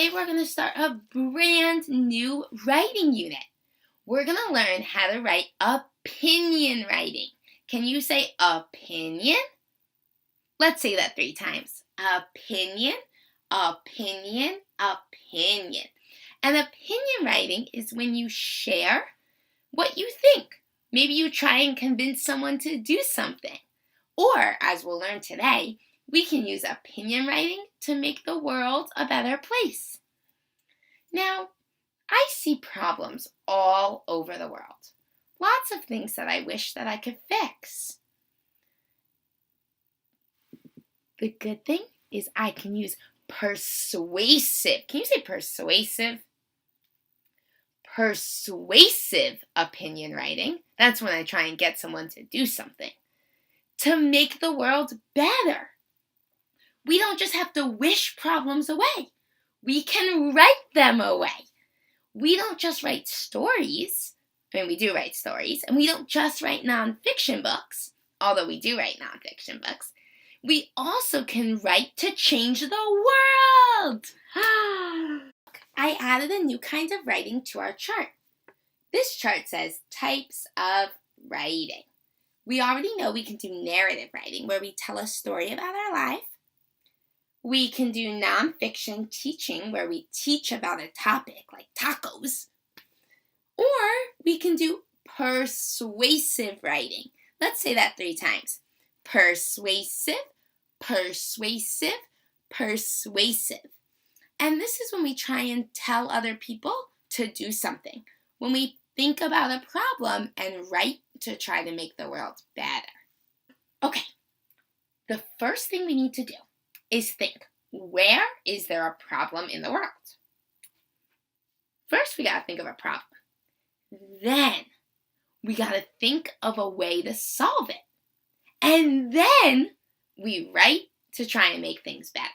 Today we're going to start a brand new writing unit. We're going to learn how to write opinion writing. Can you say opinion? Let's say that 3 times. Opinion, opinion, opinion. And opinion writing is when you share what you think. Maybe you try and convince someone to do something. Or, as we'll learn today, we can use opinion writing to make the world a better place. Now, I see problems all over the world. Lots of things that I wish that I could fix. The good thing is I can use persuasive. Can you say persuasive? Persuasive opinion writing. That's when I try and get someone to do something. To make the world better. We don't just have to wish problems away. We can write them away. We don't just write stories. I mean, we do write stories. And we don't just write nonfiction books, although we do write nonfiction books. We also can write to change the world. I added a new kind of writing to our chart. This chart says types of writing. We already know we can do narrative writing, where we tell a story about our life. We can do nonfiction teaching, where we teach about a topic like tacos. Or we can do persuasive writing. Let's say that 3 times. Persuasive, persuasive, persuasive. And this is when we try and tell other people to do something. When we think about a problem and write to try to make the world better. Okay, the first thing we need to do is think, where is there a problem in the world? First, we got to think of a problem. Then, we got to think of a way to solve it. And then, we write to try and make things better.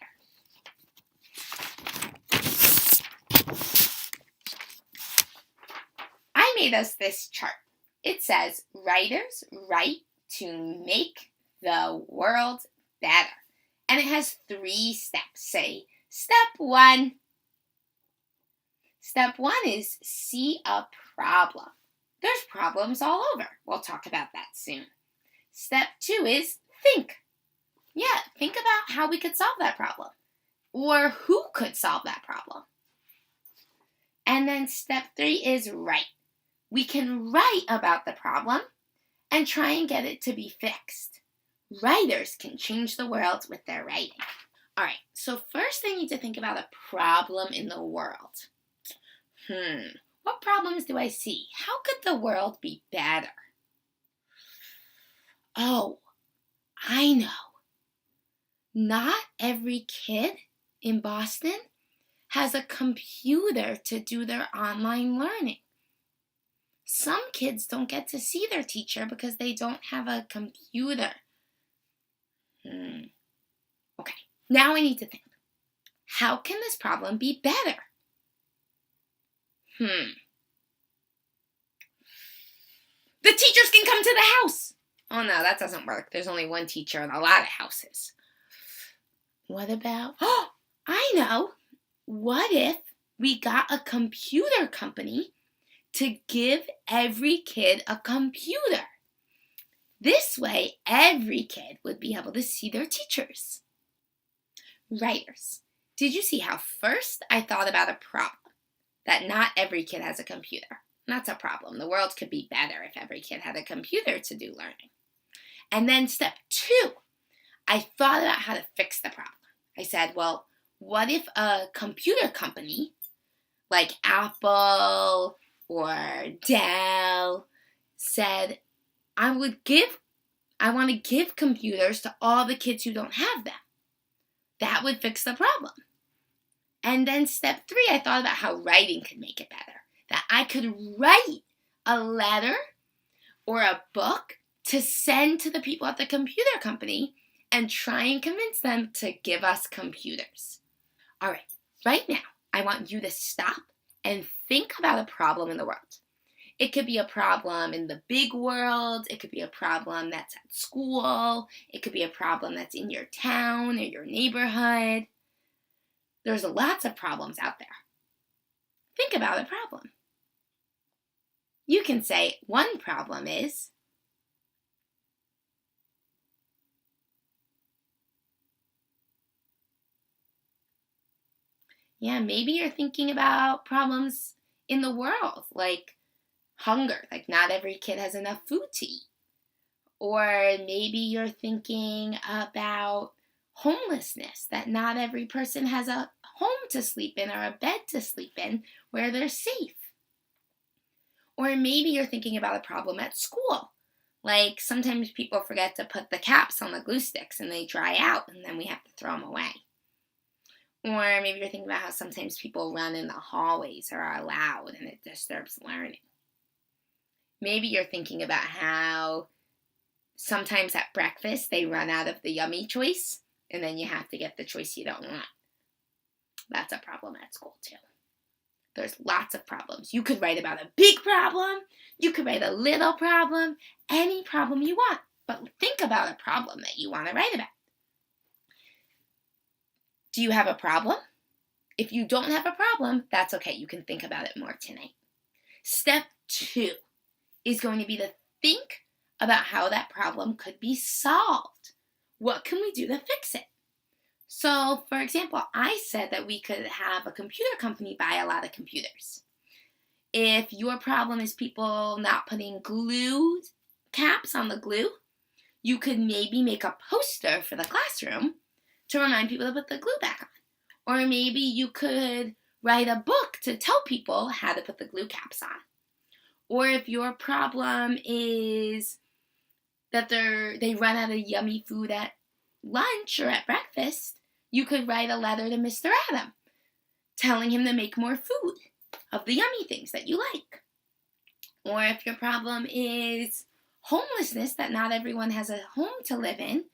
I made us this chart. It says, writers write to make the world better. And it has 3 steps. Say, step 1. Step 1 is see a problem. There's problems all over. We'll talk about that soon. Step 2 is think. Yeah, think about how we could solve that problem. Or who could solve that problem. And then step 3 is write. We can write about the problem and try and get it to be fixed. Writers can change the world with their writing. All right, so first I need to think about a problem in the world. What problems do I see? How could the world be better? Oh, I know. Not every kid in Boston has a computer to do their online learning. Some kids don't get to see their teacher because they don't have a computer. Okay, now I need to think. How can this problem be better? The teachers can come to the house. Oh no, that doesn't work. There's only one teacher in a lot of houses. What about, I know. What if we got a computer company to give every kid a computer? This way, every kid would be able to see their teachers. Writers, did you see how first I thought about a problem? That not every kid has a computer. That's a problem. The world could be better if every kid had a computer to do learning. And then step 2, I thought about how to fix the problem. I said, well, what if a computer company like Apple or Dell said, I want to give computers to all the kids who don't have them. That would fix the problem. And then step 3, I thought about how writing could make it better. That I could write a letter or a book to send to the people at the computer company and try and convince them to give us computers. All right now, I want you to stop and think about a problem in the world. It could be a problem in the big world. It could be a problem that's at school. It could be a problem that's in your town or your neighborhood. There's lots of problems out there. Think about a problem. You can say one problem is maybe you're thinking about problems in the world, like hunger, like not every kid has enough food to eat. Or maybe you're thinking about homelessness, that not every person has a home to sleep in or a bed to sleep in where they're safe. Or maybe you're thinking about a problem at school, like sometimes people forget to put the caps on the glue sticks and they dry out and then we have to throw them away. Or maybe you're thinking about how sometimes people run in the hallways or are loud and it disturbs learning. Maybe you're thinking about how sometimes at breakfast they run out of the yummy choice and then you have to get the choice you don't want. That's a problem at school too. There's lots of problems. You could write about a big problem. You could write a little problem. Any problem you want. But think about a problem that you want to write about. Do you have a problem? If you don't have a problem, that's okay. You can think about it more tonight. Step 2 is going to be to think about how that problem could be solved. What can we do to fix it? So, for example, I said that we could have a computer company buy a lot of computers. If your problem is people not putting glue caps on the glue, you could maybe make a poster for the classroom to remind people to put the glue back on. Or maybe you could write a book to tell people how to put the glue caps on. Or if your problem is that they run out of yummy food at lunch or at breakfast, you could write a letter to Mr. Adam telling him to make more food of the yummy things that you like. Or if your problem is homelessness, that not everyone has a home to live in,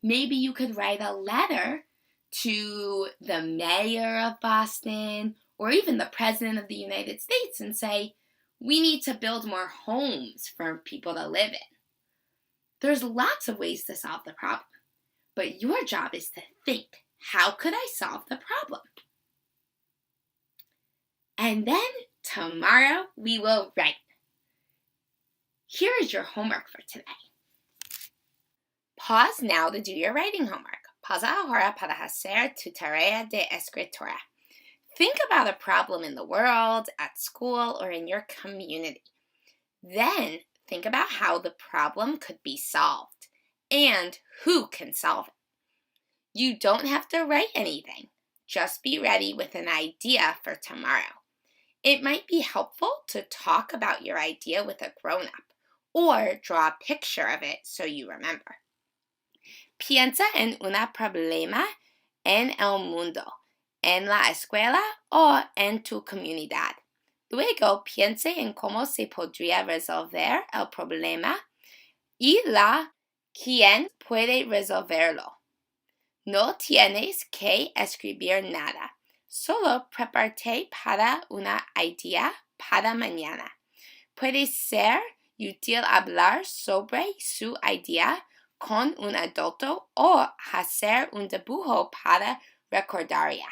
maybe you could write a letter to the mayor of Boston or even the president of the United States and say, we need to build more homes for people to live in. There's lots of ways to solve the problem, but your job is to think, how could I solve the problem? And then tomorrow we will write. Here is your homework for today. Pause now to do your writing homework. Pausa ahora para hacer tu tarea de escritura. Think about a problem in the world, at school, or in your community. Then think about how the problem could be solved and who can solve it. You don't have to write anything. Just be ready with an idea for tomorrow. It might be helpful to talk about your idea with a grown-up or draw a picture of it so you remember. Piensa en un problema en el mundo, en la escuela o en tu comunidad. Luego piense en cómo se podría resolver el problema y quién puede resolverlo. No tienes que escribir nada. Solo prepárate para una idea para mañana. Puede ser útil hablar sobre su idea con un adulto o hacer un dibujo para recordarla.